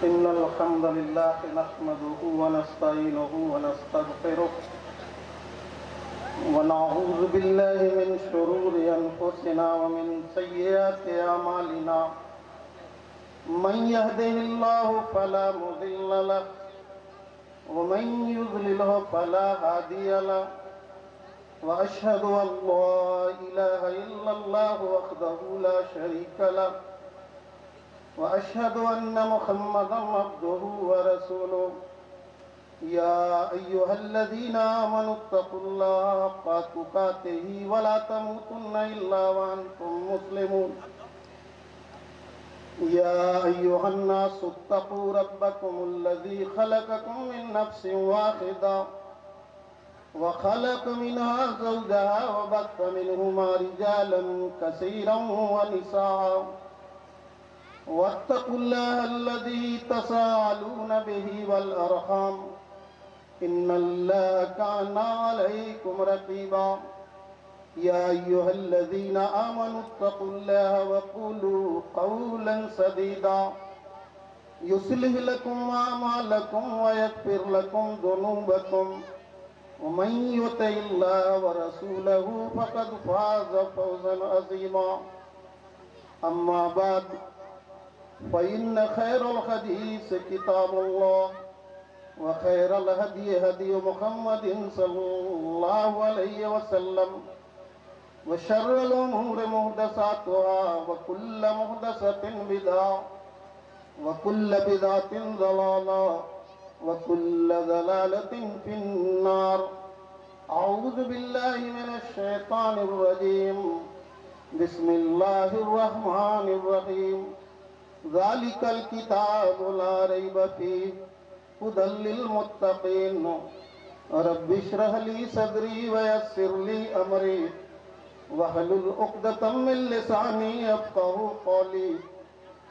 إن الحمد لله نحمده ونستعينه ونستغفره ونعوذ بالله من شرور أنفسنا ومن سيئات أعمالنا من يهده الله فلا مضل له ومن يضلله فلا هادي له وأشهد أن لا إله إلا الله وحده لا شريك له وأشهد أن محمدا عبده ورسوله يا أيها الذين آمنوا اتقوا الله حق تقاته ولا تموتن إلا وأنتم مسلمون يا أيها الناس اتقوا ربكم الذي خلقكم من نفس واحدة وخلق منها زوجها وبث منهما رجالا كثيرا ونساء واتقوا الله الذي تساءلون به والأرحام إن الله كان عليكم رقيبا يا أيها الذين آمنوا اتقوا الله وقولوا قولا سديدا يصلح لكم أعمالكم ويغفر لكم ذنوبكم ومن يطع الله ورسوله فقد فاز فوزا عظيما أما بعد فإن خير الحديث كتاب الله وخير الهدي هدي محمد صلى الله عليه وسلم وشر الأمور محدثاتها وكل محدثة بدعة وكل بدعة ضلالة وكل ضلالة في النار أعوذ بالله من الشيطان الرجيم بسم الله الرحمن الرحيم ذلك الكتاب لا ريب فيه هدى للمتقين رب اشرح لي صدري ويسر لي أمري واحلل عقدة من لساني يفقهوا قولي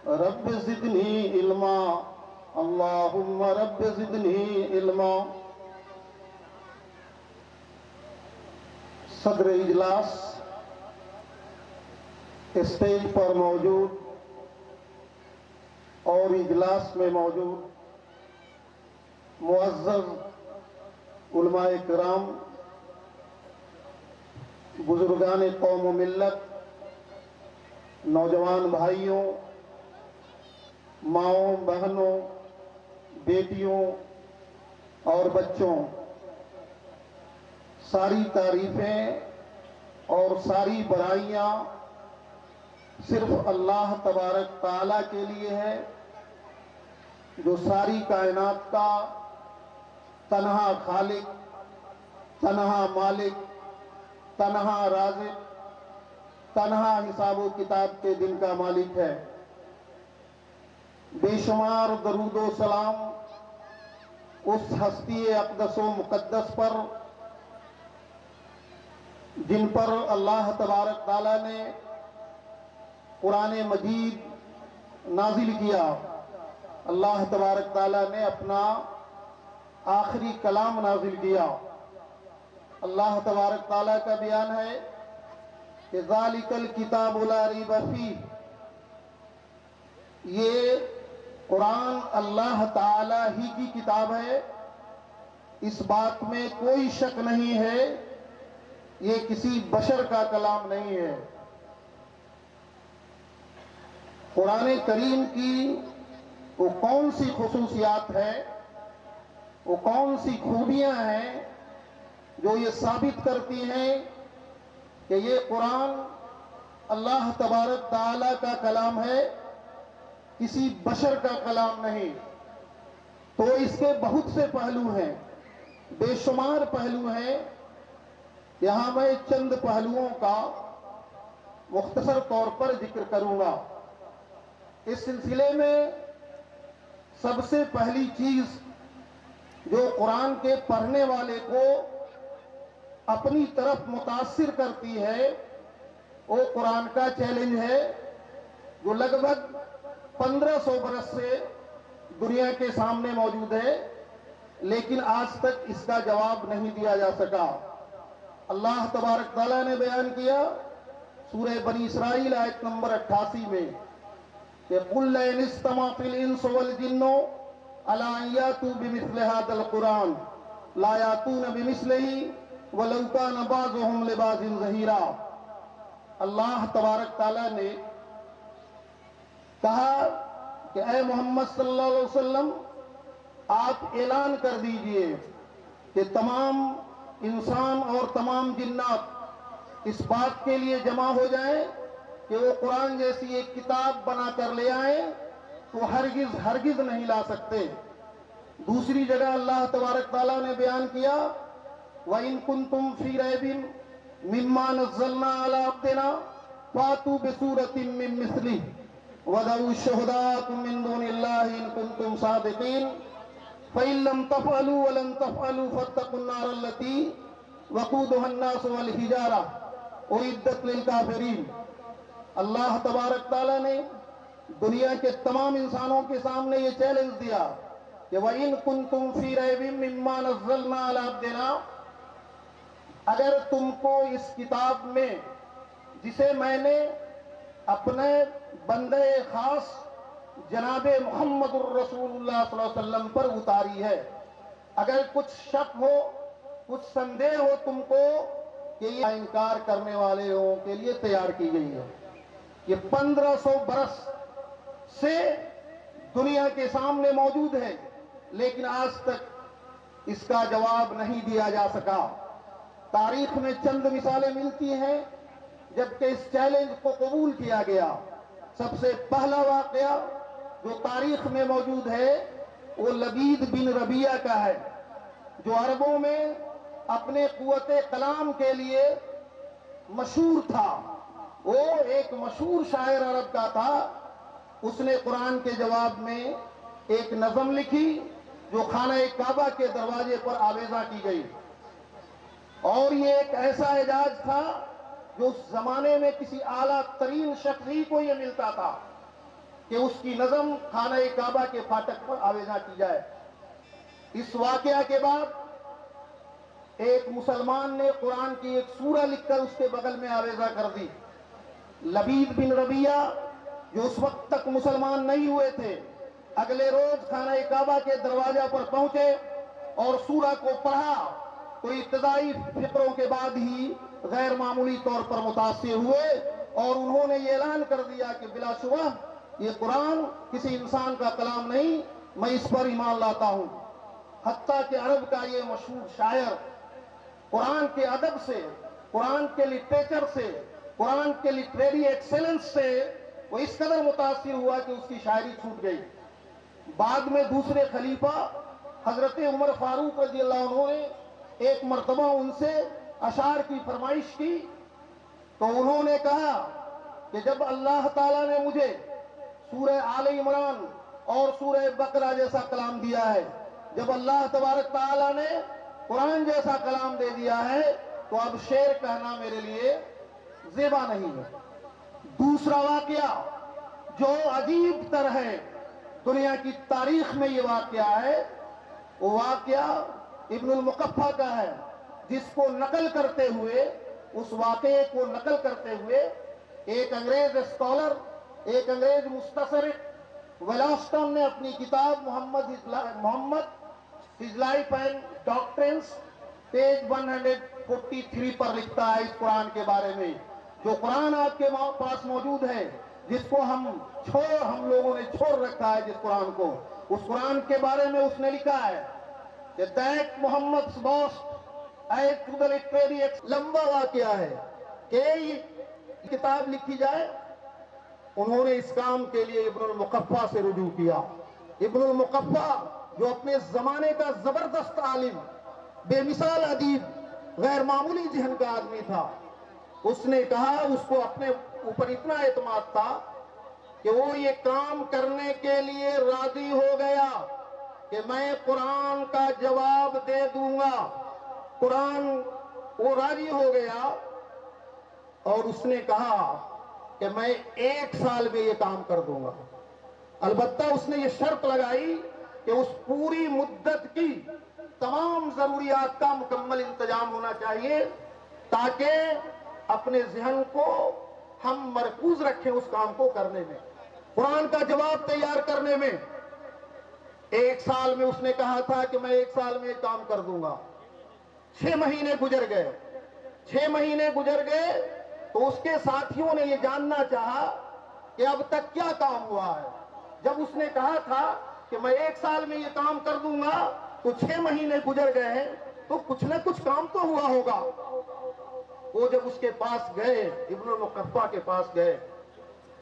رب زدني علما اللهم رب زدني علما صدر اجلاس اسٹیج پر موجود اور اجلاس میں موجود معزز علماء کرام، بزرگان قوم و ملت، نوجوان بھائیوں، ماؤں، بہنوں، بیٹیوں اور بچوں، ساری تعریفیں اور ساری برائیاں صرف اللہ تبارک تعالیٰ کے لیے ہے، جو ساری کائنات کا تنہا خالق، تنہا مالک، تنہا رازق، تنہا حساب و کتاب کے دن کا مالک ہے۔ بے شمار درود و سلام اس ہستی اقدس و مقدس پر جن پر اللہ تبارک تعالیٰ نے قرآن مجید نازل کیا، اللہ تبارک تعالیٰ نے اپنا آخری کلام نازل کیا۔ اللہ تبارک تعالیٰ کا بیان ہے کہ ذالک الکتاب لا ریب فیہ، یہ قرآن اللہ تعالیٰ ہی کی کتاب ہے، اس بات میں کوئی شک نہیں ہے، یہ کسی بشر کا کلام نہیں ہے۔ قرآن کریم کی وہ کون سی خصوصیات ہیں، وہ کون سی خوبیاں ہیں جو یہ ثابت کرتی ہیں کہ یہ قرآن اللہ تبارک تعالیٰ کا کلام ہے، کسی بشر کا کلام نہیں؟ تو اس کے بہت سے پہلو ہیں، بے شمار پہلو ہیں۔ یہاں میں چند پہلوؤں کا مختصر طور پر ذکر کروں گا۔ اس سلسلے میں سب سے پہلی چیز جو قرآن کے پڑھنے والے کو اپنی طرف متاثر کرتی ہے وہ قرآن کا چیلنج ہے، جو لگ بھگ 1500 برس سے دنیا کے سامنے موجود ہے، لیکن آج تک اس کا جواب نہیں دیا جا سکا۔ اللہ تبارک تعالیٰ نے بیان کیا سورہ بنی اسرائیل آیت نمبر 88 میں کہ کہ قل لئن اجتمعت الانس والجن علی ان یاتوا بمثل هذا القرآن لا یاتون بمثلہ ولو کان بعضهم لبعض ظہیرا۔ اللہ تبارک تعالیٰ نے کہا کہ اے محمد صلی اللہ علیہ وسلم آپ اعلان کر دیجئے کہ تمام انسان اور تمام جنات اس بات کے لیے جمع ہو جائیں کہ وہ قرآن جیسی ایک کتاب بنا کر لے آئیں تو ہرگز ہرگز نہیں لا سکتے۔ دوسری جگہ اللہ تبارک تعالیٰ نے بیان کیا وَإِن كُنتُمْ فِي رَيْبٍ مِّمَّا نَزَّلْنَا عَلَىٰ عَبْدِنَا فَأْتُوا بِسُورَةٍ مِّن مِّثْلِهِ وَادْعُوا شُهَدَاءَكُم مِّن دُونِ اللَّهِ إِن كُنتُمْ صَادِقِينَ فَإِن لَّمْ تَفْعَلُوا وَلَن تَفْعَلُوا فَاتَّقُوا النَّارَ الَّتِي وَقُودُهَا النَّاسُ وَالْحِجَارَةُ أُعِدَّتْ لِلْكَافِرِينَ۔ اللہ تبارک تعالیٰ نے دنیا کے تمام انسانوں کے سامنے یہ چیلنج دیا کہ وَإِن كُنتُمْ فِي رَيْبٍ مِّمَّا نَزَّلْنَا عَلَىٰ عَبْدِنَا، اگر تم کو اس کتاب میں جسے میں نے اپنے بندے خاص جناب محمد الرسول اللہ صلی اللہ علیہ وسلم پر اتاری ہے، اگر کچھ شک ہو کچھ سندے ہو تم کو کہ یہ انکار کرنے والے لوگوں کے لیے تیار کی گئی ہے، یہ 1500 برس سے دنیا کے سامنے موجود ہے لیکن آج تک اس کا جواب نہیں دیا جا سکا۔ تاریخ میں چند مثالیں ملتی ہیں جبکہ اس چیلنج کو قبول کیا گیا۔ سب سے پہلا واقعہ جو تاریخ میں موجود ہے وہ لبید بن ربیعہ کا ہے، جو عربوں میں اپنے قوت کلام کے لیے مشہور تھا۔ وہ ایک مشہور شاعر عرب کا تھا۔ اس نے قرآن کے جواب میں ایک نظم لکھی جو خانہ کعبہ کے دروازے پر آویزاں کی گئی، اور یہ ایک ایسا اعجاز تھا جو اس زمانے میں کسی اعلیٰ ترین شخص ہی کو یہ ملتا تھا کہ اس کی نظم خانہ کعبہ کے پھاٹک پر آویزاں کی جائے۔ اس واقعہ کے بعد ایک مسلمان نے قرآن کی ایک سورہ لکھ کر اس کے بغل میں آویزاں کر دی۔ لبید بن ربیعہ جو اس وقت تک مسلمان نہیں ہوئے تھے، اگلے روز خانہ کعبہ کے دروازہ پر پہنچے اور سورہ کو پڑھا تو ابتدائی فقروں کے بعد ہی غیر معمولی طور پر متاثر ہوئے اور انہوں نے یہ اعلان کر دیا کہ بلا شبہ یہ قرآن کسی انسان کا کلام نہیں، میں اس پر ایمان لاتا ہوں۔ حتیٰ کہ عرب کا یہ مشہور شاعر قرآن کے ادب سے، قرآن کے لٹریچر سے، قرآن کے لٹریری ایکسیلنس سے وہ اس قدر متاثر ہوا کہ اس کی شاعری چھوٹ گئی۔ بعد میں دوسرے خلیفہ حضرت عمر فاروق رضی اللہ عنہ نے ایک مرتبہ ان سے اشعار کی فرمائش کی تو انہوں نے کہا کہ جب اللہ تعالیٰ نے مجھے سورہ آل عمران اور سورہ بقرہ جیسا کلام دیا ہے، جب اللہ تبارک تعالیٰ نے قرآن جیسا کلام دے دیا ہے تو اب شعر کہنا میرے لیے زیبا نہیں ہے۔ دوسرا واقعہ جو عجیب تر ہے، دنیا کی تاریخ میں یہ واقعہ ہے، وہ واقعہ ابن المقفع کا ہے، جس کو نقل کرتے ہوئے، اس واقعے کو نقل کرتے ہوئے ایک انگریز اسکالر، ایک انگریز مستشرق ویلاسٹن نے اپنی کتاب محمد ہز لائف اینڈ ڈاکٹرنز پیج 143 پر لکھتا ہے اس قرآن کے بارے میں۔ جو قرآن آپ کے پاس موجود ہے، جس کو ہم لوگوں نے چھوڑ رکھا ہے، جس قرآن کو، اس قرآن کے بارے میں اس نے لکھا ہے کہ that محمد's boast add to the literary لمبا واقعہ ہے کہ یہ کتاب لکھی جائے۔ انہوں نے اس کام کے لیے ابن المقفع سے رجوع کیا۔ ابن المقفع جو اپنے زمانے کا زبردست عالم، بے مثال ادیب، غیر معمولی ذہن کا آدمی تھا، اس نے کہا، اس کو اپنے اوپر اتنا اعتماد تھا کہ وہ یہ کام کرنے کے لیے راضی ہو گیا کہ میں قرآن کا جواب دے دوں گا۔ قرآن وہ راضی ہو گیا اور اس نے کہا کہ میں 1 سال میں یہ کام کر دوں گا۔ البتہ اس نے یہ شرط لگائی کہ اس پوری مدت کی تمام ضروریات کا مکمل انتظام ہونا چاہیے تاکہ اپنے ذہن کو ہم مرکوز رکھیں اس کام کو کرنے میں۔ قرآن کا جواب تیار کرنے میں 1 سال میں اس نے کہا تھا کہ میں 1 سال میں یہ کام کر دوں گا. 6 مہینے گزر گئے. 6 مہینے گزر گئے تو اس کے ساتھیوں نے یہ جاننا چاہا کہ اب تک کیا کام ہوا ہے. جب اس نے کہا تھا کہ میں 1 سال میں یہ کام کر دوں گا تو 6 مہینے گزر گئے ہیں تو کچھ نہ کچھ کام تو ہوا ہوگا. وہ جب اس کے پاس گئے، ابن المقفع کے پاس گئے،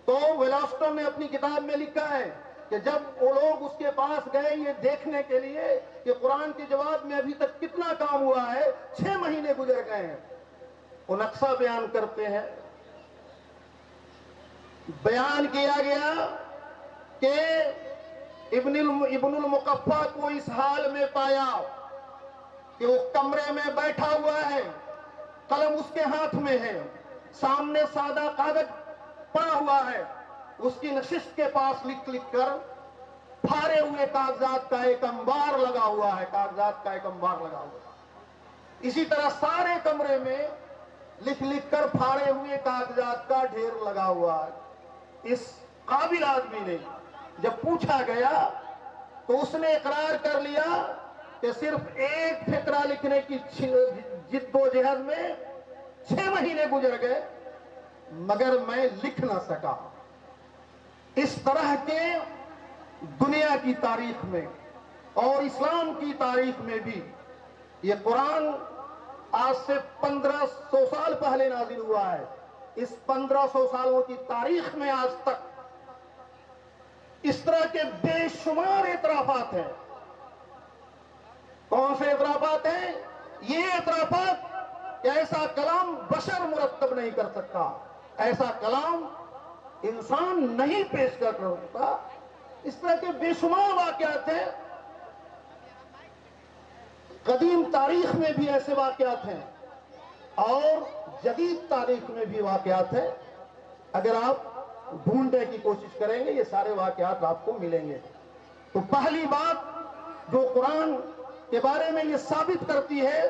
تو ویلاسٹن نے اپنی کتاب میں لکھا ہے کہ جب وہ لوگ اس کے پاس گئے یہ دیکھنے کے لیے کہ قرآن کے جواب میں ابھی تک کتنا کام ہوا ہے، 6 مہینے گزر گئے ہیں. وہ نقشہ بیان کرتے ہیں. بیان کیا گیا کہ ابن المقفع کو اس حال میں پایا کہ وہ کمرے میں بیٹھا ہوا ہے، قلم اس کے ہاتھ میں ہے، سامنے سادہ کاغذ پڑا ہوا ہے، اس کی نشست کے پاس لکھ کر پھاڑے ہوئے کاغذات کا ایک انبار لگا ہوا ہے. کاغذات کا ایک انبار لگا ہوا ہے. اسی طرح سارے کمرے میں لکھ کر پھاڑے ہوئے کاغذات کا ڈھیر لگا ہوا ہے. اس قابل آدمی نے جب پوچھا گیا تو اس نے اقرار کر لیا کہ صرف ایک فقرہ لکھنے کی جد و جہد میں 6 مہینے گزر گئے مگر میں لکھ نہ سکا. اس طرح کے دنیا کی تاریخ میں اور اسلام کی تاریخ میں بھی یہ قرآن آج سے 1500 سال پہلے نازل ہوا ہے. اس 1500 سالوں کی تاریخ میں آج تک اس طرح کے بے شمار اعترافات ہیں. کون سے اعترافات ہیں؟ یہ اعترافات کہ ایسا کلام بشر مرتب نہیں کر سکتا، ایسا کلام انسان نہیں پیش کر سکتا. اس طرح کے بے شمار واقعات ہیں. قدیم تاریخ میں بھی ایسے واقعات ہیں اور جدید تاریخ میں بھی واقعات ہیں. اگر آپ ڈھونڈنے کی کوشش کریں گے یہ سارے واقعات آپ کو ملیں گے. تو پہلی بات جو قرآن کے بارے میں یہ ثابت کرتی ہے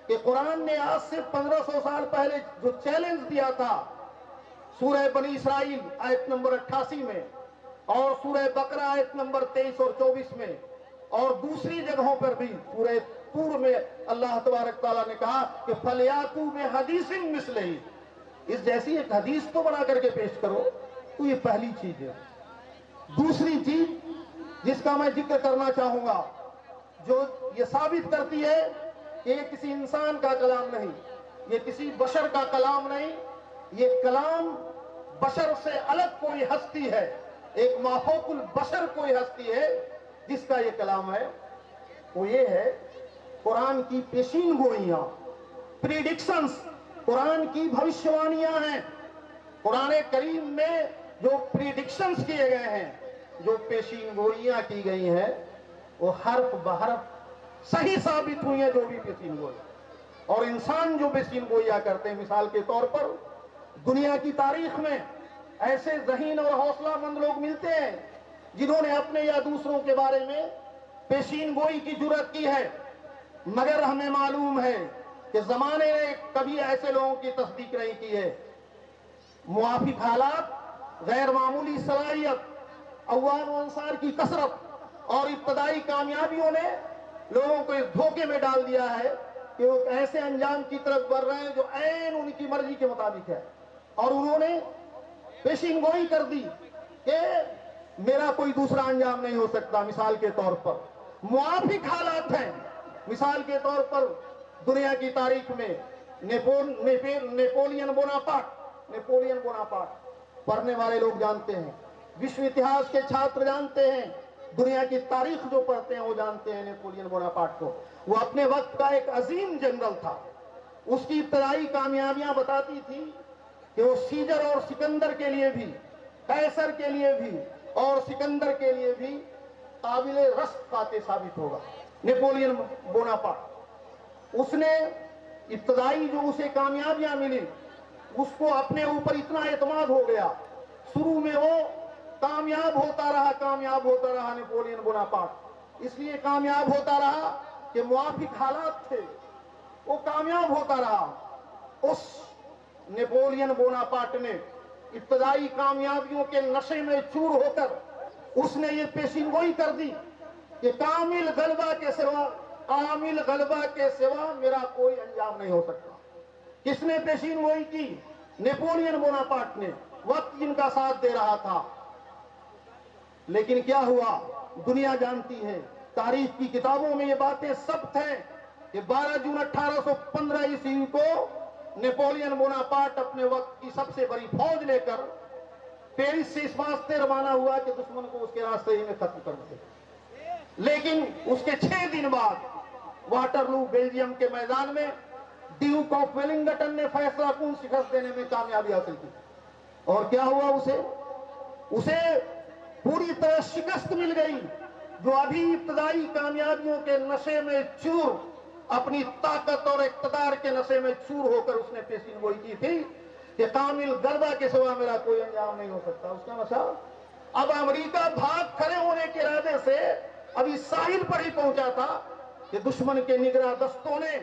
کہ قرآن نے آج سے 1500 سال پہلے جو چیلنج دیا تھا سورہ بنی اسرائیل آیت نمبر 88 میں اور سورہ بقرہ آیت نمبر 23 اور 24 میں اور دوسری جگہوں پر بھی سورہ طور میں اللہ تبارک تعالیٰ نے کہا کہ فَلْيَأْتُوا بِحَدِيثٍ مِثْلِهِ، اس جیسی ایک حدیث تو بنا کر کے پیش کرو. تو یہ پہلی چیز ہے. دوسری چیز جس کا میں ذکر کرنا چاہوں گا جو یہ ثابت کرتی ہے کہ یہ کسی انسان کا کلام نہیں، یہ کسی بشر کا کلام نہیں، یہ کلام بشر سے الگ کوئی ہستی ہے، ایک مافوق البشر کوئی ہستی ہے جس کا یہ کلام ہے. وہ یہ ہے قرآن کی پیشین گوئیاں، پریڈکشنز، قرآن کی بھوشیوانیاں ہیں. قرآن کریم میں جو پریڈکشنز کیے گئے ہیں، جو پیشین گوئیاں کی گئی ہیں، وہ حرف بحرف صحیح ثابت ہوئی ہیں. جو بھی پیشین گوئی اور انسان جو پیشین گوئیاں کرتے ہیں، مثال کے طور پر دنیا کی تاریخ میں ایسے ذہین اور حوصلہ مند لوگ ملتے ہیں جنہوں نے اپنے یا دوسروں کے بارے میں پیشین گوئی کی جرات کی ہے، مگر ہمیں معلوم ہے کہ زمانے نے کبھی ایسے لوگوں کی تصدیق نہیں کی ہے. موافق حالات، غیر معمولی صلاحیت، عوام و انصار کی کثرت اور ابتدائی کامیابیوں نے لوگوں کو اس دھوکے میں ڈال دیا ہے کہ وہ ایسے انجام کی طرف بڑھ رہے ہیں جو عین ان کی مرضی کے مطابق ہے، اور انہوں نے پیشین گوئی کر دی کہ میرا کوئی دوسرا انجام نہیں ہو سکتا. مثال کے طور پر موافق حالات ہیں. مثال کے طور پر دنیا کی تاریخ میں نیپولین بوناپارٹ پڑھنے والے لوگ جانتے ہیں، وشو اتہاس کے چھاتر جانتے ہیں، دنیا کی تاریخ جو پڑھتے ہیں وہ جانتے ہیں نیپولین بوناپارٹ کو. وہ اپنے وقت کا ایک عظیم جنرل تھا. اس کی ابتدائی کامیابیاں بتاتی تھی کہ وہ سیزر اور سکندر کے لیے بھی، قیصر کے لیے بھی اور سکندر کے لیے بھی قابل رشک فاتح ثابت ہوگا. نیپولین بوناپارٹ، اس نے ابتدائی جو اسے کامیابیاں ملی اس کو اپنے اوپر اتنا اعتماد ہو گیا. شروع میں وہ کامیاب ہوتا رہا نیپولین بوناپارٹ. اس لیے کامیاب ہوتا رہا کہ موافق حالات تھے، وہ کامیاب ہوتا رہا. اس نیپولین بوناپارٹ نے ابتدائی کامیابیوں کے نشے میں چور ہو کر اس نے یہ پیشین گوئی کر دی کہ کامل غلبہ کے سوا میرا کوئی انجام نہیں ہو سکتا۔ کس نے پیشین گوئی کی؟ نیپولین بوناپارٹ نے، وقت جن کا ساتھ دے رہا تھا۔ لیکن کیا ہوا دنیا جانتی ہے، تاریخ کی کتابوں میں یہ باتیں ثبت ہیں کہ 12 جون 1815 عیسوی کو نیپولین بوناپارٹ اپنے وقت کی سب سے بڑی فوج لے کر پیرس سے اس واسطے روانہ ہوا کہ دشمن کو اس کے راستے میں ختم کر دے۔ لیکن اس کے 6 دن بعد واٹرلو بیلجیم کے میدان میں ڈیوک آف ویلنگٹن نے فیصلہ کن شکست دینے میں کامیابی حاصل کی۔ اور کیا ہوا؟ اسے پوری طرح شکست مل گئی۔ جو ابھی ابتدائی کامیابیوں کے نشے میں چور، اپنی طاقت اور اقتدار کے نشے میں چور ہو کر اس نے پیشین گوئی کی تھی کہ کامل غلبہ کے سوا میرا کوئی انجام نہیں ہو سکتا، اس کا نشہ اب امریکہ بھاگ کھڑے ہونے کے ارادے سے ابھی ساحل پر ہی پہنچا تھا کہ دشمن کے نگراں دستوں نے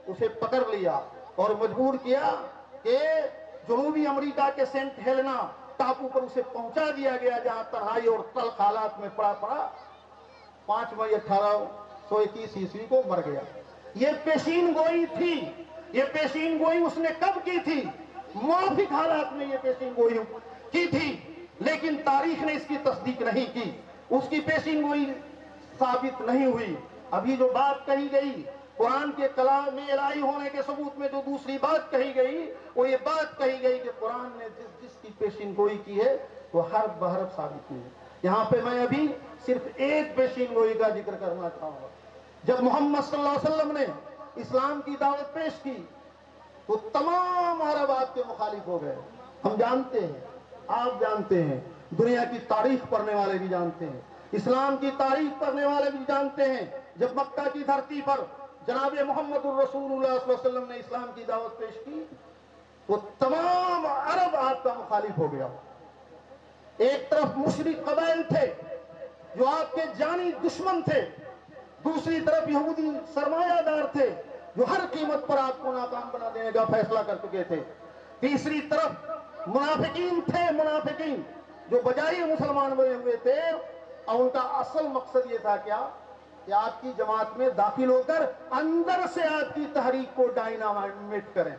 اسے پکڑ لیا اور مجبور کیا کہ جنوبی امریکہ کے سینٹ ہیلینا ٹاپو پر اسے پہنچا دیا گیا، جہاں تنہائی اور تلخ حالات میں پڑا 5 مئی 1821 عیسوی کو مر گیا۔ یہ پیشین گوئی تھی۔ یہ پیشین گوئی اس نے کب کی تھی؟ موافق حالات میں یہ پیشین گوئی کی تھی، لیکن تاریخ نے اس کی تصدیق نہیں کی، اس کی پیشین گوئی ثابت نہیں ہوئی۔ ابھی جو بات کہی گئی قرآن کے کلام الہی ہونے کے ثبوت میں، جو دوسری بات کہی گئی وہ یہ بات کہی گئی کہ قرآن نے جس کی پیشین گوئی کی ہے وہ حرف بحرف ثابت ہوئی ہے۔ یہاں پہ میں ابھی صرف ایک پیشین گوئی کا ذکر کرنا چاہوں گا۔ جب محمد صلی اللہ علیہ وسلم نے اسلام کی دعوت پیش کی تو تمام عرب آپ کے مخالف ہو گئے۔ ہم جانتے ہیں، آپ جانتے ہیں، دنیا کی تاریخ پڑھنے والے بھی جانتے ہیں، اسلام کی تاریخ پڑھنے والے بھی جانتے ہیں، جب مکہ کی دھرتی پر جناب محمد الرسول اللہ صلی اللہ علیہ وسلم نے اسلام کی دعوت پیش کی تو تمام عرب آپ کا مخالف ہو گیا۔ ایک طرف مشرک قبائل تھے جو آپ کے جانی دشمن تھے، دوسری طرف یہودی سرمایہ دار تھے جو ہر قیمت پر آپ کو ناکام بنا دینے کا فیصلہ کر چکے تھے، تیسری طرف منافقین تھے، منافقین جو بجائے مسلمان بنے ہوئے تھے، اور ان کا اصل مقصد یہ تھا کیا کہ آپ کی جماعت میں داخل ہو کر اندر سے آپ کی تحریک کو ڈائنامائٹ کریں۔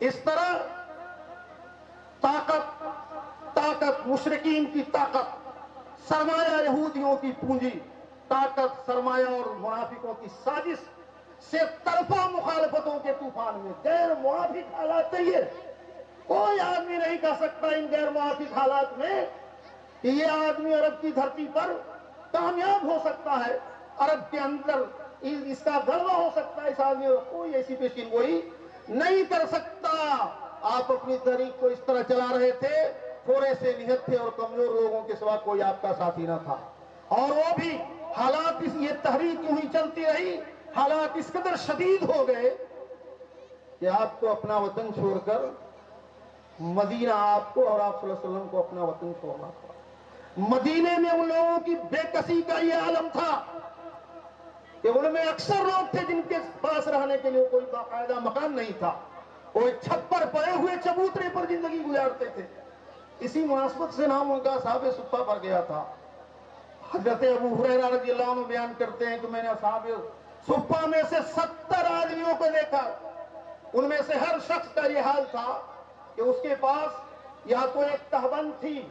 اس طرح طاقت مشرکین کی طاقت، سرمایہ یہودیوں کی پونجی، طاقت سرمایہ اور منافقوں کی سازش سے طرفہ مخالفتوں کے طوفان میں غیر موافق حالات نہیں ہے۔ کوئی آدمی نہیں کہہ سکتا ان غیر موافق حالات میں کہ یہ آدمی عرب کی دھرتی پر کامیاب ہو سکتا ہے، عرب کے اندر اس کا غلبہ ہو سکتا ہے، اس آدمی کوئی ایسی پیشین گوئی نہیں کر سکتا۔ آپ اپنی تحریک کو اس طرح چلا رہے تھے، تھوڑے سے نہت تھے اور کمزور لوگوں کے سوا کوئی آپ کا ساتھی نہ تھا، اور وہ بھی حالات یہ تحریک یوں ہی چلتی رہی، حالات اس قدر شدید ہو گئے کہ آپ کو اپنا وطن چھوڑ کر مدینہ، آپ کو اور آپ صلی اللہ علیہ وسلم کو اپنا وطن چھوڑنا تھا۔ مدینے میں ان لوگوں کی بے کسی کا یہ عالم تھا کہ ان میں اکثر لوگ تھے جن کے پاس رہنے کے لیے کوئی باقاعدہ مکان نہیں تھا، وہ ایک چھت پر پڑے ہوئے چبوترے پر زندگی گزارتے تھے۔ اسی مناسبت سے نام ان کا اصحاب صفہ پر گیا تھا۔ حضرت ابو ہریرہ رضی اللہ عنہ بیان کرتے ہیں کہ میں نے اصحاب صفہ میں سے 70 آدمیوں کو دیکھا، ان میں سے ہر شخص کا یہ حال تھا کہ اس کے پاس یا تو ایک تہبند تھی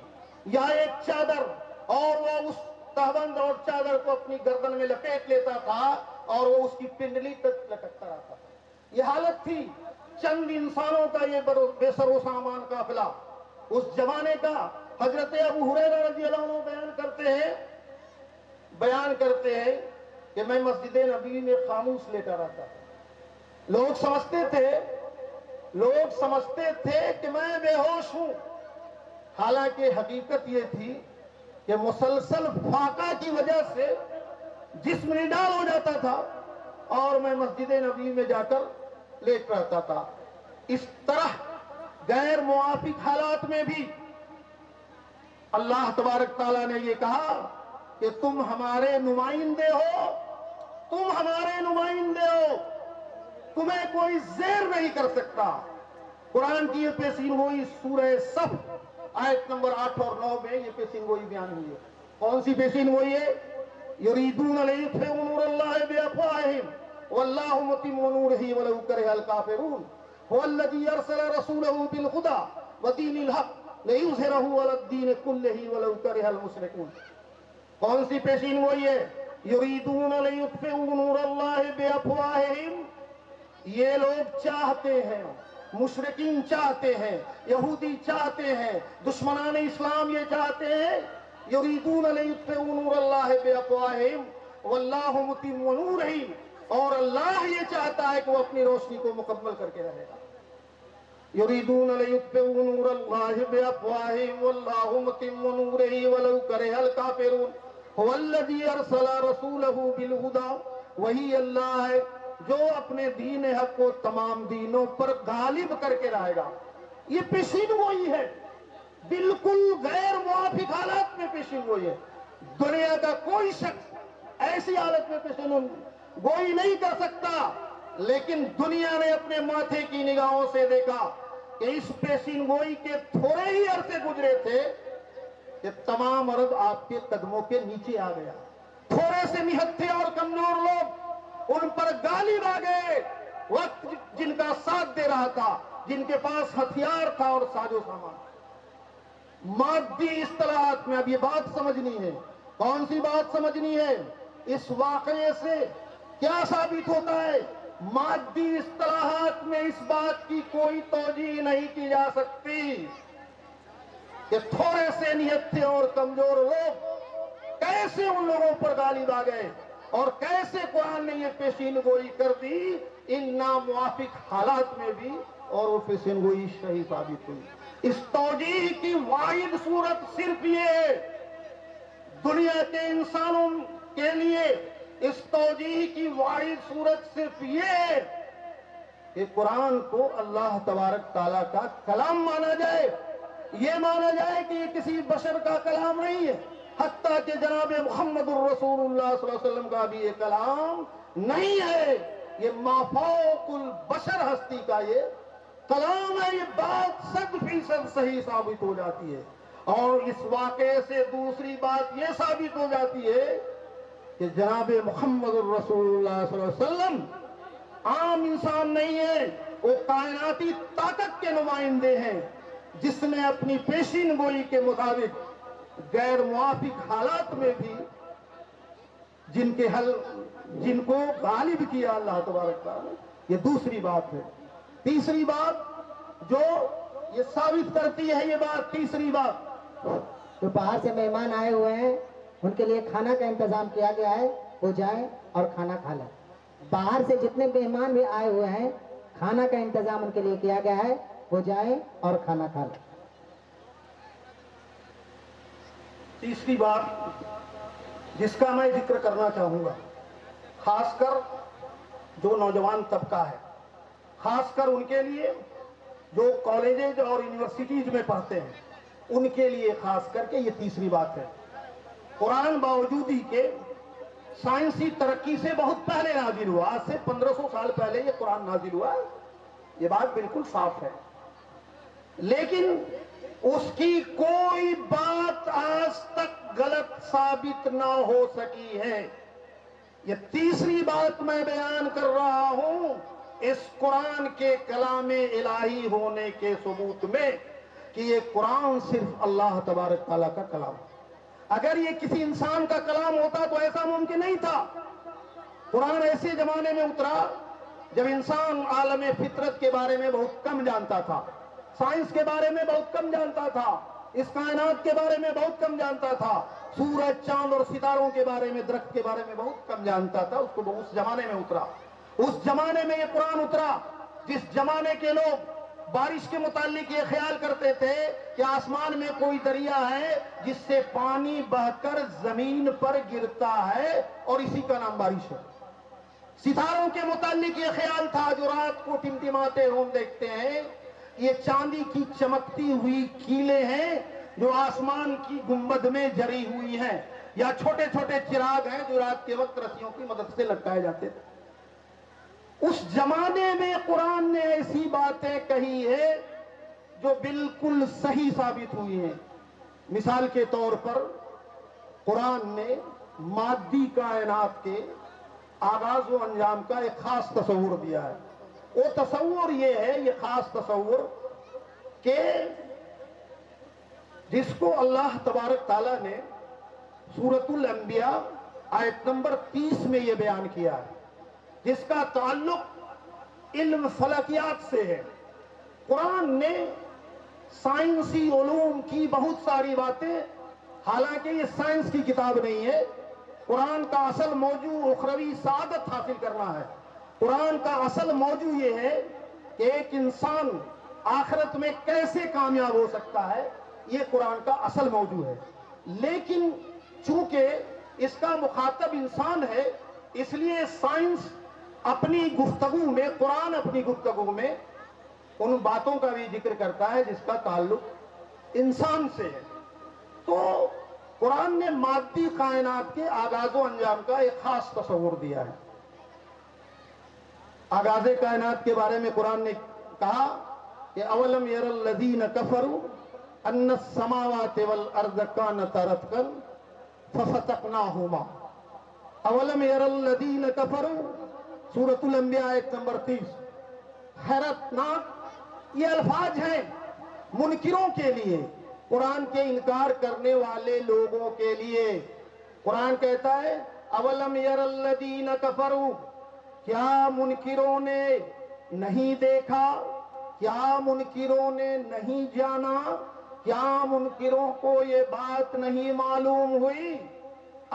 یا ایک چادر، اور وہ اس تہبند اور چادر کو اپنی گردن میں لپیٹ لیتا تھا اور وہ اس کی پنڈلی تک لٹکتا رہتا تھا۔ یہ حالت تھی چند انسانوں کا، یہ بے سر و سامان قافلہ اس زمانے کا۔ حضرت ابو ہریرہ رضی اللہ عنہ بیان کرتے ہیں کہ میں مسجد نبوی میں خاموش لیٹا رہتا تھا۔ لوگ سمجھتے تھے کہ میں بے ہوش ہوں، حالانکہ حقیقت یہ تھی کہ مسلسل فاقہ کی وجہ سے جسم نڈال ہو جاتا تھا اور میں مسجد نبوی میں جا کر لیٹ رہتا تھا۔ اس طرح غیر موافق حالات میں بھی اللہ تبارک تعالیٰ نے یہ کہا کہ تم ہمارے نمائندے ہو، تمہیں کوئی زیر نہیں کر سکتا، قرآن کی یہ پیشین گوئی سورہ صف آیت نمبر 8 اور 9 میں یہ پیشین گوئی بیان ہوئی ہے. کون سی پیشین گوئی ہے؟ یریدون لیطفئوا نور اللہ بافواہہم واللہ متم نورہ ولو کرہ الکافرون هو الذی ارسل رسولہ بالہدی ودین الحق لیظہرہ علی الدین کلہ ولو کرہ المشرکون. کون سی پیشین گوئی ہے؟ یریدون لیطفئوا نور اللہ بافواہہم. یہ لوگ چاہتے ہیں، مشرکین چاہتے ہیں، یہودی چاہتے ہیں، دشمنان اسلام یہ چاہتے ہیں، یریدون لیطفئوا نور اللہ بافواہہم واللہ متم نورہ، اور اللہ یہ چاہتا ہے کہ وہ اپنی روشنی کو مکمل کر کے رہے گا. یریدون لیطفئوا نور اللہ بافواہہم واللہ متم نورہ ولو کرہ الکافرون هو الذی ارسل رسولہ بالہدی. وہی اللہ ہے جو اپنے دین حق کو تمام دینوں پر غالب کر کے رہے گا. یہ پیشین گوئی ہے، بالکل غیر موافق حالات میں پیشین گوئی ہے. دنیا کا کوئی شخص ایسی حالت میں پیشین گوئی نہیں کر سکتا، لیکن دنیا نے اپنے ماتھے کی نگاہوں سے دیکھا کہ اس پیشین گوئی کے تھوڑے ہی عرصے گزرے تھے کہ تمام عرب آپ کے قدموں کے نیچے آ گیا. تھوڑے سے نہتھے اور کمزور لوگ ان پر غالب آ گئے. وقت جن کا ساتھ دے رہا تھا، جن کے پاس ہتھیار تھا اور ساز و سامان. مادی اصطلاحات میں اب یہ بات سمجھنی ہے. کون سی بات سمجھنی ہے؟ اس واقعے سے کیا ثابت ہوتا ہے؟ مادی اصطلاحات میں اس بات کی کوئی توجیہ نہیں کی جا سکتی کہ تھوڑے سے نہتھے اور کمزور لوگ کیسے ان لوگوں پر غالب آ گئے اور کیسے قرآن نے یہ پیشین گوئی کر دی ان ناموافق حالات میں بھی، اور وہ پیشین گوئی صحیح ثابت ہوئی. اس توجیہ کی واحد صورت صرف یہ ہے، دنیا کے انسانوں کے لیے اس توجیہ کی واحد صورت صرف یہ ہے کہ قرآن کو اللہ تبارک تعالیٰ کا کلام مانا جائے. یہ مانا جائے کہ یہ کسی بشر کا کلام نہیں ہے، حتیٰ کہ جناب محمد الرسول اللہ صلی اللہ علیہ وسلم کا بھی یہ کلام نہیں ہے. یہ مافوق البشر ہستی کا یہ کلام ہے. یہ بات 100% صحیح ثابت ہو جاتی ہے. اور اس واقعے سے دوسری بات یہ ثابت ہو جاتی ہے کہ جناب محمد الرسول اللہ صلی اللہ علیہ وسلم عام انسان نہیں ہے، وہ کائناتی طاقت کے نمائندے ہیں، جس نے اپنی پیشین گوئی کے مطابق غیر موافق حالات میں بھی جن کو غالب کیا اللہ تبارک تعالیٰ. یہ دوسری بات ہے. تیسری بات جو یہ ثابت کرتی ہے، یہ بات تیسری بات، جو باہر سے مہمان آئے ہوئے ہیں ان کے لیے کھانا کا انتظام کیا گیا ہے، وہ جائیں اور کھانا کھا لیں. باہر سے جتنے مہمان بھی آئے ہوئے ہیں کھانا کا انتظام ان کے لیے کیا گیا ہے، وہ جائیں اور کھانا کھا لیں. تیسری بات جس کا میں ذکر کرنا چاہوں گا، خاص کر جو نوجوان طبقہ ہے، خاص کر ان کے لیے جو کالجز اور یونیورسٹیز میں پڑھتے ہیں، ان کے لیے خاص کر کے یہ تیسری بات ہے. قرآن باوجود ہی کے سائنسی ترقی سے بہت پہلے نازل ہوا، آج سے 1500 سال پہلے یہ قرآن نازل ہوا، یہ بات بالکل صاف ہے، لیکن اس کی کوئی بات آج تک غلط ثابت نہ ہو سکی ہے. یہ تیسری بات میں بیان کر رہا ہوں اس قرآن کے کلام الہی ہونے کے ثبوت میں کہ یہ قرآن صرف اللہ تبارک تعالیٰ کا کلام ہے. اگر یہ کسی انسان کا کلام ہوتا تو ایسا ممکن نہیں تھا. قرآن ایسے زمانے میں اترا جب انسان عالم فطرت کے بارے میں بہت کم جانتا تھا، سائنس کے بارے میں بہت کم جانتا تھا، اس کائنات کے بارے میں بہت کم جانتا تھا، سورج چاند اور ستاروں کے بارے میں، درخت کے بارے میں بہت کم جانتا تھا. اس زمانے میں اترا. اس زمانے میں یہ قرآن اترا جس زمانے کے لوگ بارش کے متعلق یہ خیال کرتے تھے کہ آسمان میں کوئی دریا ہے جس سے پانی بہ کر زمین پر گرتا ہے اور اسی کا نام بارش ہے. ستاروں کے متعلق یہ خیال تھا جو رات کو ٹمٹماتے ہم دیکھتے ہیں، یہ چاندی کی چمکتی ہوئی کیلیں ہیں جو آسمان کی گنبد میں جری ہوئی ہیں، یا چھوٹے چھوٹے چراغ ہیں جو رات کے وقت رسیوں کی مدد سے لٹکائے جاتے تھے. اس زمانے میں قرآن نے ایسی باتیں کہی ہے جو بالکل صحیح ثابت ہوئی ہیں. مثال کے طور پر قرآن نے مادی کائنات کے آغاز و انجام کا ایک خاص تصور دیا ہے. وہ تصور یہ ہے، یہ خاص تصور، کہ جس کو اللہ تبارک تعالیٰ نے سورۃ الانبیاء آیت نمبر 30 میں یہ بیان کیا ہے، جس کا تعلق علم فلکیات سے ہے. قرآن نے سائنسی علوم کی بہت ساری باتیں، حالانکہ یہ سائنس کی کتاب نہیں ہے. قرآن کا اصل موضوع اخروی سعادت حاصل کرنا ہے. قرآن کا اصل موضوع یہ ہے کہ ایک انسان آخرت میں کیسے کامیاب ہو سکتا ہے، یہ قرآن کا اصل موضوع ہے. لیکن چونکہ اس کا مخاطب انسان ہے، اس لیے سائنس اپنی گفتگو میں، قرآن اپنی گفتگو میں ان باتوں کا بھی ذکر کرتا ہے جس کا تعلق انسان سے ہے. تو قرآن نے مادی کائنات کے آغاز و انجام کا ایک خاص تصور دیا ہے. آغاز کائنات کے بارے میں قرآن نے کہا کہ اولم یر الذین کفروا ان السماوات والارض کانتا رتقا ففتقناہما. اولم یر الذین کفروا، سورۃ الانبیاء آیت نمبر 30. حیرت ناک یہ الفاظ ہیں منکروں کے لیے، قرآن کے انکار کرنے والے لوگوں کے لیے. قرآن کہتا ہے اولم یر الذین کفروا، کیا منکروں نے نہیں دیکھا، کیا منکروں نے نہیں جانا، کیا منکروں کو یہ بات نہیں معلوم ہوئی؟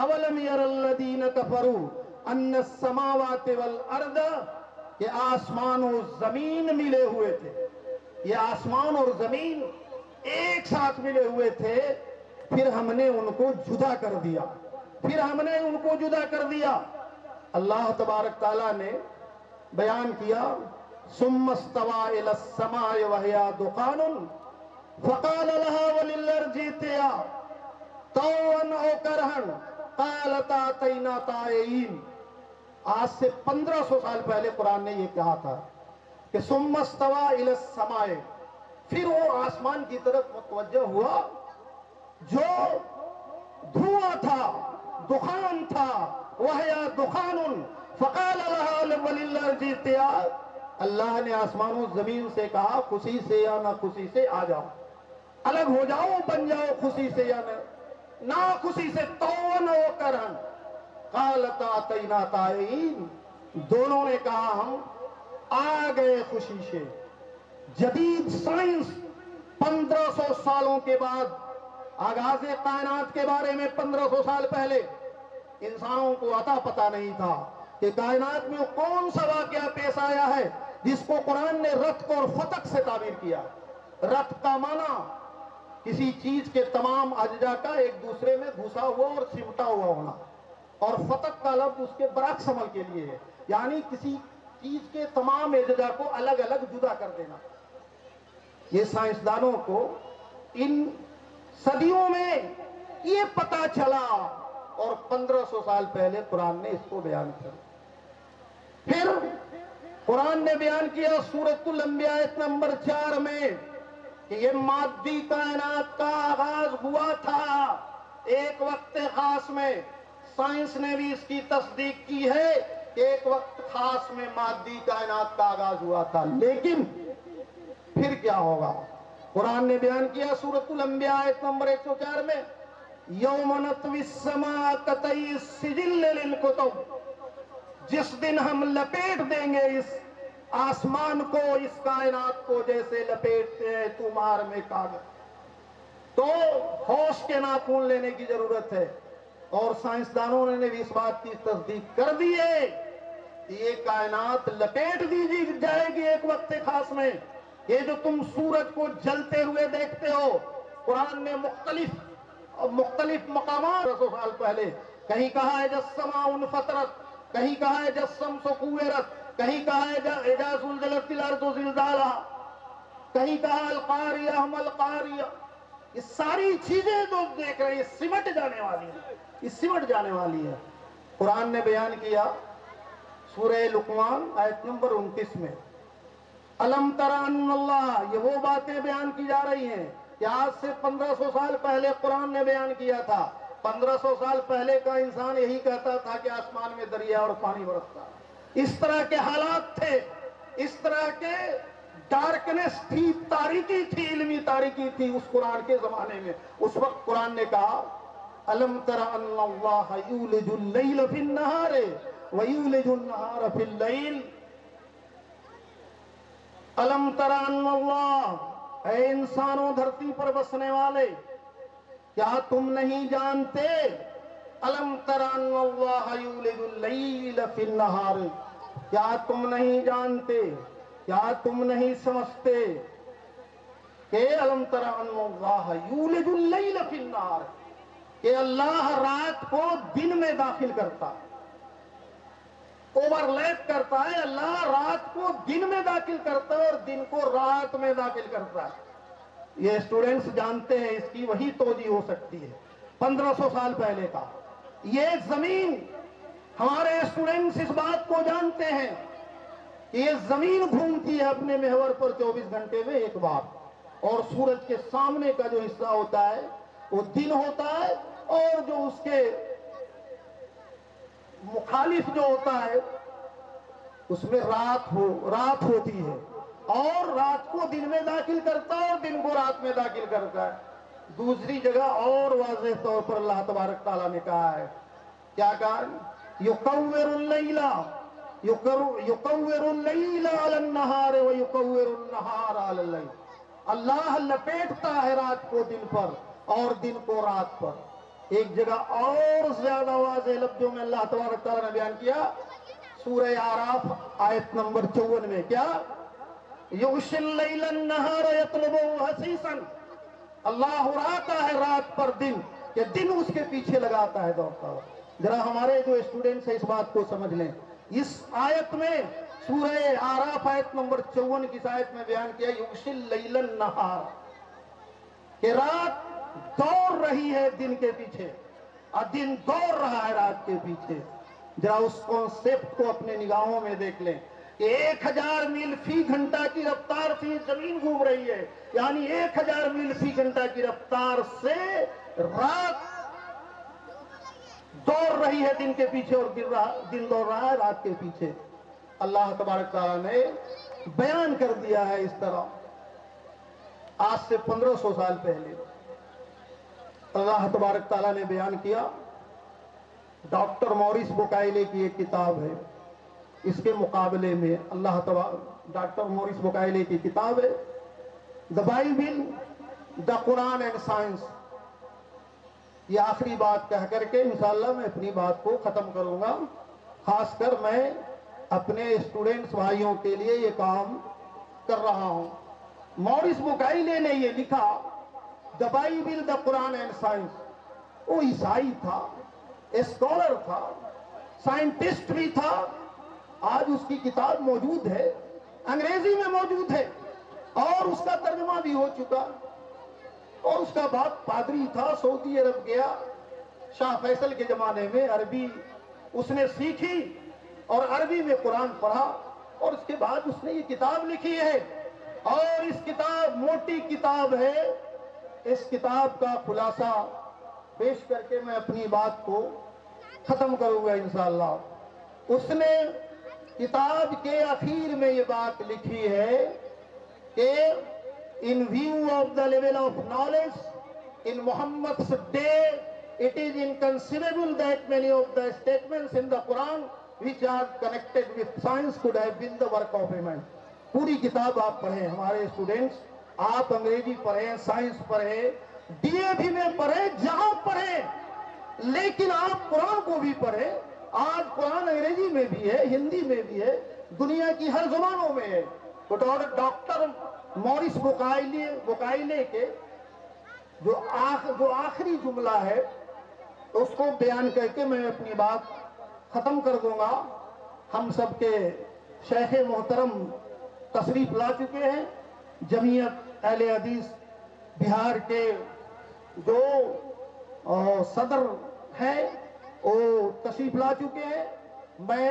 اولم یر الذین کفروا ان السماوات والارض، کہ آسمان و زمین ملے ہوئے تھے، یہ آسمان اور زمین ایک ساتھ ملے ہوئے تھے، پھر ہم نے ان کو جدا کر دیا، پھر ہم نے ان کو جدا کر دیا. اللہ تبارک تعالیٰ نے بیان کیا ثم استوى الى السماء وهي دخان فقال لها وللارض ائتيا طوعا او كرها قالتا اتينا طائعين. آج سے 1500 سال پہلے قرآن نے یہ کہا تھا کہ ثم استوى الى السماء، پھر وہ آسمان کی طرف متوجہ ہوا جو دھواں تھا، دخان تھا. وَهِيَ دُخَانٌ فَقَالَ لَهَا وَلِلْأَرْضِ ائْتِيَا، اللہ نے آسمان و زمین سے کہا خوشی سے یا نہ خوشی سے آ جاؤ، الگ ہو جاؤ، بن جاؤ خوشی سے یا نہ خوشی سے. طوعاً وَكَرْهًا قَالَتَا أَتَيْنَا طَائِعِينَ، دونوں نے کہا ہم آ گئے خوشی سے. جدید سائنس 1500 سالوں کے بعد، آغاز کائنات کے بارے میں 1500 سال پہلے انسانوں کو عطا پتہ نہیں تھا کہ کائنات میں کون سا واقعہ پیش آیا ہے جس کو قرآن نے رتق اور فتق سے تعبیر کیا. رتق کا معنی کسی چیز کے تمام اجزاء کا ایک دوسرے میں گھسا ہوا اور سمٹا ہوا ہونا، اور فتق کا لفظ اس کے برعکس عمل کے لیے ہے، یعنی کسی چیز کے تمام اجزاء کو الگ الگ جدا کر دینا. یہ سائنسدانوں کو ان صدیوں میں یہ پتا چلا، اور 1500 سال پہلے قرآن نے اس کو بیان کیا. پھر قرآن نے بیان کیا سورۃ الانبیاء آیت نمبر 4 میں کہ یہ مادی کائنات کا آغاز ہوا تھا ایک وقت خاص میں. سائنس نے بھی اس کی تصدیق کی ہے کہ ایک وقت خاص میں مادی کائنات کا آغاز ہوا تھا. لیکن پھر کیا ہوگا؟ قرآن نے بیان کیا سورۃ الانبیاء آیت نمبر 104 میں یوم نطوی السماء کطی السجل للکتب، جس دن ہم لپیٹ دیں گے اس آسمان کو، اس کائنات کو جیسے لپیٹتے ہیں تمہار میں کاغذ. تو ہوش کے ناخن لینے کی ضرورت ہے. اور سائنسدانوں نے بھی اس بات کی تصدیق کر دی ہے کہ یہ کائنات لپیٹ دی جائے گی ایک وقت خاص میں. یہ جو تم سورج کو جلتے ہوئے دیکھتے ہو، قرآن نے مختلف مقامات 200 سال پہلے کہیں کہا ہے جسما انفطرت، کہیں کہا ہے جسم سکویرت، کہیں کہا ہے اذا زلزلت الارض زلزالہا، کہیں کہا القاریہ ہم القاریہ. یہ ساری چیزیں جو دیکھ رہے ہیں یہ سمٹ جانے والی ہیں، یہ سمٹ جانے والی ہے. قرآن نے بیان کیا سورہ لقمان آیت نمبر 29 میں الم تر ان اللہ، یہ وہ باتیں بیان کی جا رہی ہیں کہ آج سے 1500 سال پہلے قرآن نے بیان کیا تھا۔ 1500 سال پہلے کا انسان یہی کہتا تھا کہ آسمان میں دریا اور پانی برستا، اس طرح کے حالات تھے، اس طرح کے ڈارکنیس تھی، تاریکی تھی، علمی تاریکی تھی اس قرآن کے زمانے میں۔ اس وقت قرآن نے کہا الم تر ان اللہ یولج اللیل فی النہار ویولج النہار فی اللیل، الم تر ان اللہ، اے انسانوں دھرتی پر بسنے والے، کیا تم نہیں جانتے؟ الم تر ان اللہ یولج اللیل فی النہار، کیا تم نہیں جانتے، کیا تم نہیں سمجھتے کہ الم تر ان اللہ یولج اللیل فی النہار، کہ اللہ رات کو دن میں داخل کرتا، اوور لیپ کرتا ہے، اللہ رات کو دن میں داخل کرتا ہے اور دن کو رات میں داخل کرتا ہے۔ یہ اسٹوڈنٹس جانتے ہیں، اس کی وہی توجہ ہو سکتی ہے 1500 سال پہلے کا۔ یہ زمین، ہمارے اسٹوڈنٹس اس بات کو جانتے ہیں کہ یہ زمین گھومتی ہے اپنے محور پر 24 گھنٹے میں ایک بار، اور سورج کے سامنے کا جو حصہ ہوتا ہے وہ دن ہوتا ہے، اور جو اس کے مخالف جو ہوتا ہے اس میں رات ہوتی ہے، اور رات کو دن میں داخل کرتا ہے اور دن کو رات میں داخل کرتا ہے۔ دوسری جگہ اور واضح طور پر اللہ تبارک تعالیٰ نے کہا ہے، کیا کہا؟ یکور اللیل علی النہار ویکور النہار علی اللیل، اللہ لپیٹتا ہے رات کو دن پر اور دن کو رات پر۔ ایک جگہ اور زیادہ واضح لفظوں میں اللہ تبارک تعالیٰ نے بیان کیا، سورہ اعراف آیت نمبر 54 میں، کیا؟ یغشی اللیل النہار یطلبہ حثیثا، اللہ اڑاتا ہے رات پر دن کہ دن اس کے پیچھے لگاتا ہے دوڑتا ہوا۔ ذرا ہمارے جو اسٹوڈنٹس ہیں اس بات کو سمجھ لیں، اس آیت میں سورہ اعراف آیت نمبر 54 کی آیت میں بیان کیا یغشی اللیل النہار، کہ رات دوڑ رہی ہے دن کے پیچھے اور دن دوڑ رہا ہے رات کے پیچھے۔ ذرا اس کانسیپٹ کو اپنے نگاہوں میں دیکھ لیں کہ 1000 میل فی گھنٹہ کی رفتار سے زمین گھوم رہی ہے، یعنی 1000 میل فی گھنٹہ کی رفتار سے رات دوڑ رہی ہے دن کے پیچھے، اور دن دوڑ رہا ہے رات کے پیچھے۔ اللہ تبارک تعالیٰ نے بیان کر دیا ہے اس طرح۔ آج سے 1500 سال پہلے اللہ تبارک تعالیٰ نے بیان کیا۔ ڈاکٹر موریس بکائلے کی ایک کتاب ہے، اس کے مقابلے میں ڈاکٹر موریس بکائلے کی کتاب ہے the Bible, the Quran and science. یہ آخری بات کہہ کر کے انشاءاللہ میں اپنی بات کو ختم کروں گا۔ خاص کر میں اپنے اسٹوڈنٹس بھائیوں کے لیے یہ کام کر رہا ہوں۔ موریس بکائلے نے یہ لکھا the Bible, the Quran and science. وہ عیسائی تھا، اسکالر تھا، سائنٹسٹ بھی تھا۔ آج اس کی کتاب موجود ہے، انگریزی میں موجود ہے اور اس کا ترجمہ بھی ہو چکا، اور اس کا باپ پادری تھا، سعودی عرب گیا، شاہ فیصل کے زمانے میں عربی اس نے سیکھی اور عربی میں قرآن پڑھا، اور اس کے بعد اس نے یہ کتاب لکھی ہے، اور اس کتاب موٹی کتاب ہے۔ اس کتاب کا خلاصہ پیش کر کے میں اپنی بات کو ختم کروں گا انشاءاللہ۔ اس نے کتاب کے اخیر میں یہ بات لکھی ہے کہ in view of the level of knowledge in Muhammad's day, it is inconceivable that many of the statements in the Quran which are connected with science could have been the work of a man۔ پوری کتاب آپ پڑھیں ہمارے students, آپ انگریزی پڑھیں، science پڑھیں، D A بھی میں پڑھیں، جہاں پڑھیں، لیکن آپ قرآن کو بھی پڑھیں۔ آج قرآن انگریزی میں بھی ہے، ہندی میں بھی ہے، دنیا کی ہر زبانوں میں ہے۔ تو ڈاکٹر موریس بکائلے کے جو آخری جملہ ہے اس کو بیان کر کے میں اپنی بات ختم کر دوں گا۔ ہم سب کے شیخ محترم تشریف لا چکے ہیں، جمعیت اہل حدیث بہار کے جو صدر ہیں وہ تشریف لا چکے ہیں۔ میں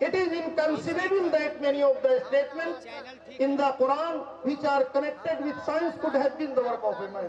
it is inconceivable that many of the statements in the Quran which are connected with science could have been the work of a man.